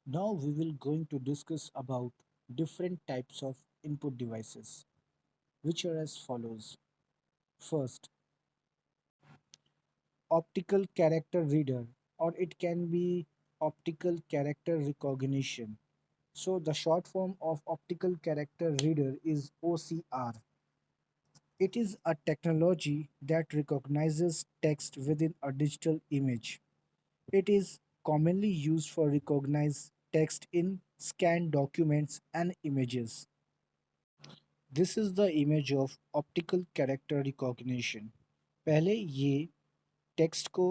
Now we will going to discuss about different types of input devices, which are as follows. First, optical character reader, or it can be optical character recognition. So the short form of optical character reader is OCR. It is a technology that recognizes text within a digital image. It is commonly used for recognize text in scanned documents and images. This is the image of optical character recognition. पहले ये text को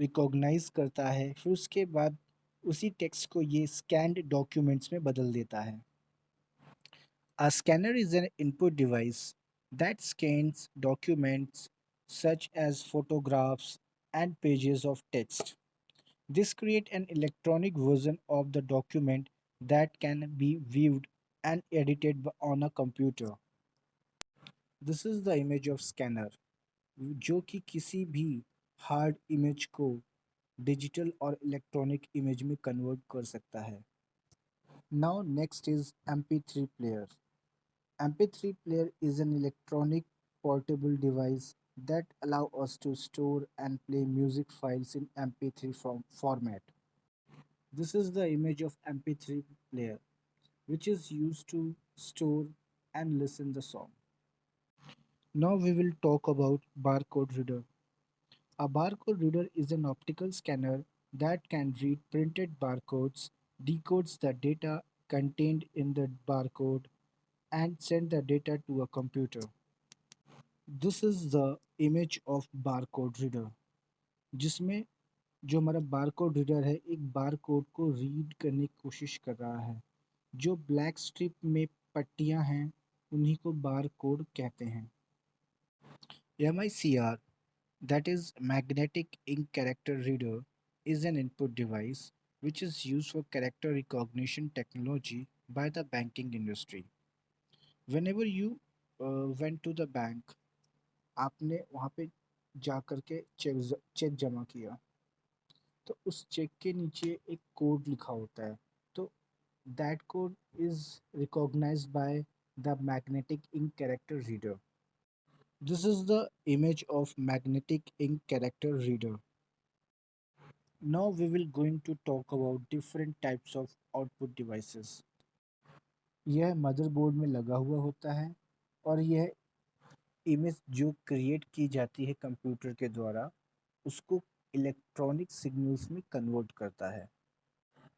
recognise करता है, फिर उसके बाद उसी text को ये स्कैन्ड डॉक्यूमेंट्स में बदल देता है. A scanner is an input device that scans documents such as photographs and pages of text. This creates an electronic version of the document that can be viewed and edited on a computer. This is the image of scanner, जो कि किसी भी hard image को digital और electronic image में convert कर सकता है. Now next is MP3 player. MP3 player is an electronic portable device that allow us to store and play music files in MP3 format. This is the image of MP3 player, which is used to store and listen the song. Now we will talk about barcode reader. A barcode reader is an optical scanner that can read printed barcodes, decodes the data contained in the barcode, and send the data to a computer. This is the image of barcode reader, जिसमें जो हमारा barcode reader है एक barcode को read करने की कोशिश कर रहा है. जो ब्लैक स्ट्रिप में पट्टियां हैं उन्हीं को बारकोड कहते हैं. MICR, that is Magnetic Ink Character Reader, is an input device which is used for character recognition technology by the banking industry. Whenever you went to the bank, आपने वहाँ पे जा कर के चेक जमा किया, तो उस चेक के नीचे एक कोड लिखा होता है. तो that code is recognised by the magnetic ink character reader. This is the image of magnetic ink character reader. Now we will going to talk about different types of output devices. यह motherboard में लगा हुआ होता है और यह image जो create की जाती है कंप्यूटर के द्वारा उसको इलेक्ट्रॉनिक सिग्नल्स में कन्वर्ट करता है.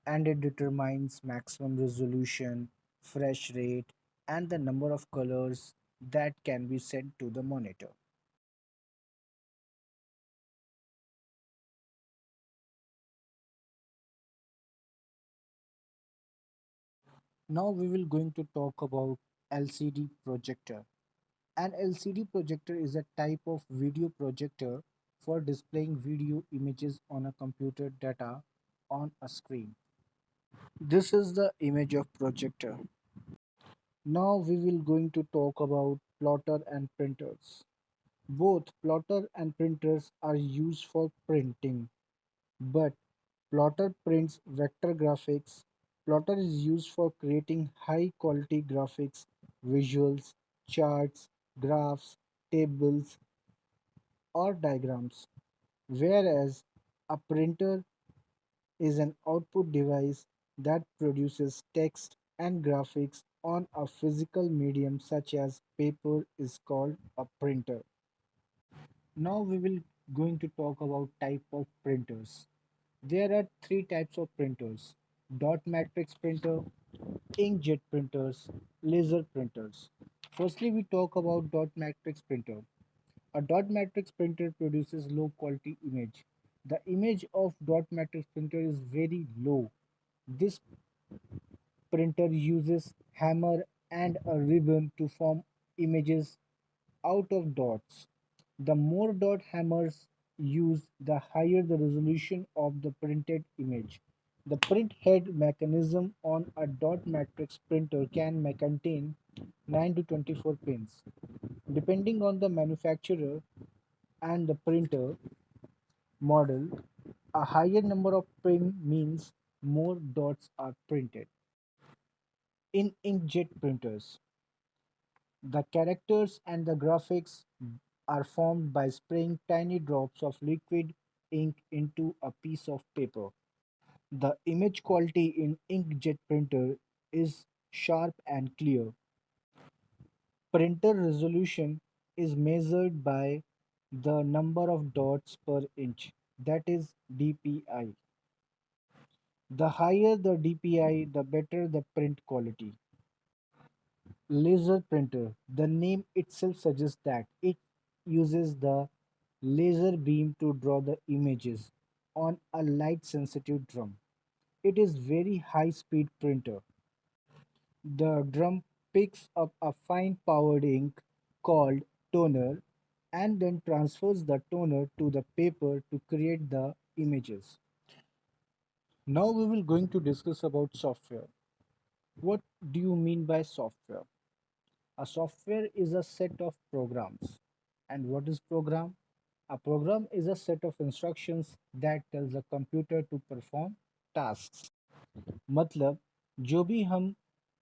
And it determines maximum resolution, fresh rate, and the number of colors that can be sent to the monitor. Now we will going to talk about LCD projector. An LCD projector is a type of video projector for displaying video images on a computer data on a screen. This is the image of projector. Now we will going to talk about plotter and printers. Both plotter and printers are used for printing, but plotter prints vector graphics. Plotter is used for creating high quality graphics, visuals, charts, graphs, tables, or diagrams, whereas a printer is an output device that produces text and graphics on a physical medium such as paper is called a printer. Now we will going to talk about type of printers. There are three types of printers: dot matrix printer, inkjet printers, laser printers. Firstly, we talk about dot matrix printer. A dot matrix printer produces low quality image. The image of dot matrix printer is very low. This printer uses hammer and a ribbon to form images out of dots. The more dot hammers used, the higher the resolution of the printed image. The print head mechanism on a dot matrix printer can contain 9 to 24 pins. Depending on the manufacturer and the printer model, a higher number of pin means more dots are printed. In inkjet printers, the characters and the graphics are formed by spraying tiny drops of liquid ink into a piece of paper. The image quality in inkjet printer is sharp and clear. Printer resolution is measured by the number of dots per inch, that is DPI. The higher the DPI, the better the print quality. Laser printer. The name itself suggests that it uses the laser beam to draw the images on a light sensitive drum. It is very high speed printer. The drum picks up a fine powered ink called toner and then transfers the toner to the paper to create the images. Now we will going to discuss about software. What do you mean by software? A software is a set of programs. And what is program? A program is a set of instructions that tells a computer to perform tasks. मतलब जो भी हम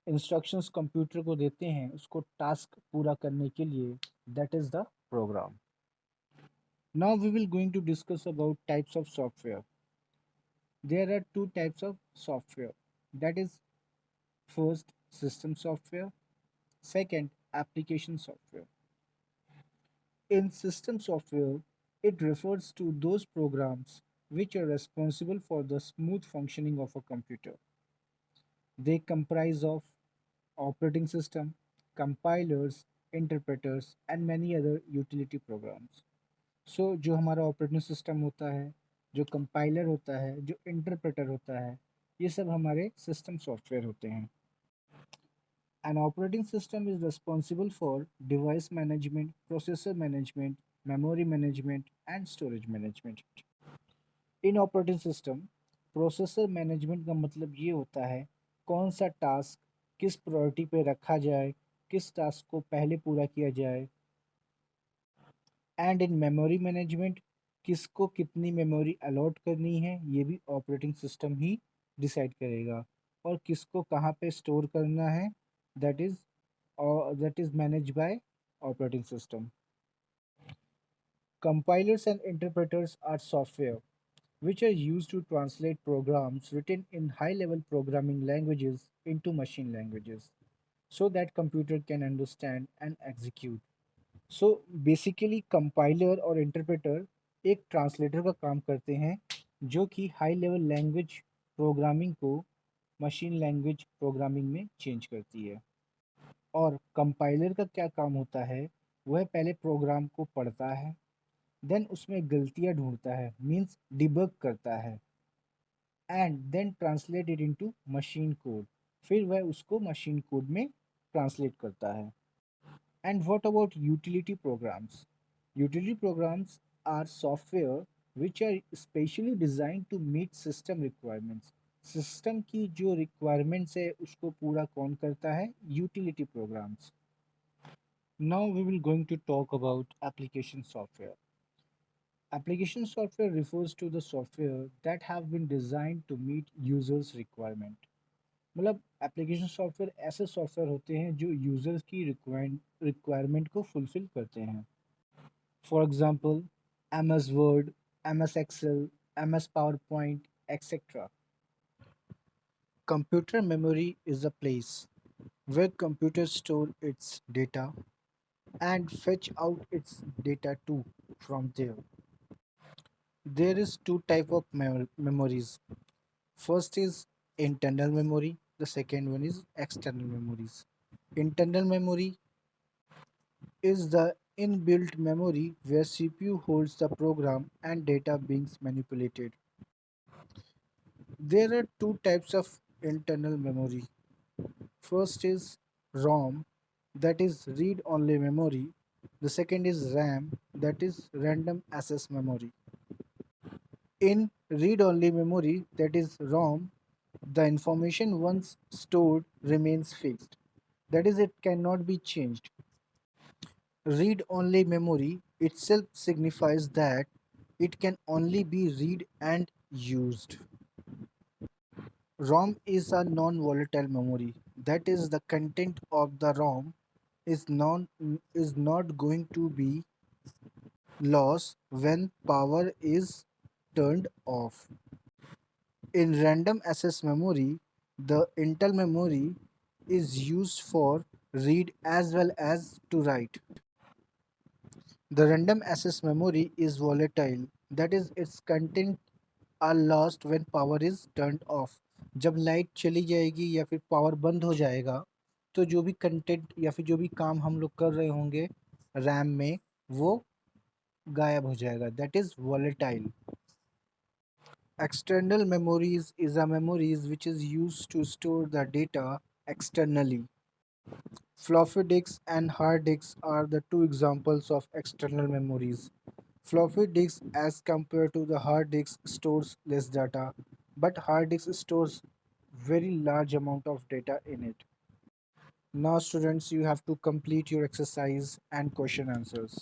instructions computer को देते हैं उसको task पूरा करने के लिए that is the program. Now we will going to discuss about types of software. There are two types of software. That is first system software, second application software. In system software, it refers to those programs which are responsible for the smooth functioning of a computer. They comprise of operating system, compilers, interpreters and many other utility programs. So जो हमारा operating system होता है, जो compiler होता है, जो interpreter होता है, ये सब हमारे सिस्टम सॉफ्टवेयर होते हैं. An operating system is responsible for device management, processor management, memory management, and storage management. In operating system processor management का मतलब ये होता है कौन सा टास्क किस प्रायोरिटी पे रखा जाए, किस टास्क को पहले पूरा किया जाए. एंड इन मेमोरी मैनेजमेंट किसको कितनी मेमोरी अलॉट करनी है ये भी ऑपरेटिंग सिस्टम ही डिसाइड करेगा और किसको कहाँ पे स्टोर करना है that is that is managed by operating system. Compilers and interpreters are software which are used to translate programs written in high-level programming languages into machine languages so that computer can understand and execute. So basically compiler और interpreter एक translator का काम करते हैं जो कि high level language programming को machine language programming में चेंज करती है. और कंपाइलर का क्या काम होता है, वह पहले प्रोग्राम को पढ़ता है, देन उसमें गलतियां ढूंढता है मीन्स डिबग करता है and then translate it into machine code. फिर वह उसको मशीन कोड में ट्रांसलेट करता है. And what about utility programs? Utility programs are software which are specially designed to meet system requirements. सिस्टम की जो रिक्वायरमेंट्स है उसको पूरा कौन करता है? Utility programs. Now we will going to talk about application software. Application software refers to the software that have been designed to meet users requirement. मतलब एप्लीकेशन सॉफ्टवेयर ऐसे सॉफ्टवेयर होते हैं जो यूजर्स की रिक्वायरमेंट को फुलफिल करते हैं. For example MS Word, MS Excel, MS PowerPoint etcetera. Computer memory is a place where computers store its data and fetch out its data too from there. There is two type of memories. First is internal memory, the second one is external memories. Internal memory is the inbuilt memory where CPU holds the program and data being manipulated. There are two types of internal memory. First is ROM, that is read only memory. The second is RAM, that is random access memory. In read only memory, that is ROM, the information once stored remains fixed. That is, it cannot be changed. Read only memory itself signifies that it can only be read and used. ROM is a non-volatile memory. That is, the content of the ROM is not going to be lost when power is turned off. In random access memory, the internal memory is used for read as well as to write. The random access memory is volatile, that is its content are lost when power is turned off. जब light चली जाएगी या फिर power बंद हो जाएगा तो जो भी कंटेंट या फिर जो भी काम हम लोग कर रहे होंगे रैम में वो गायब हो जाएगा. That is volatile. External memories is a memories which is used to store the data externally. Floppy disks and hard disks are the two examples of external memories. Floppy disk as compared to the hard disk stores less data, but hard disk stores very large amount of data in it. Now students, you have to complete your exercise and question answers.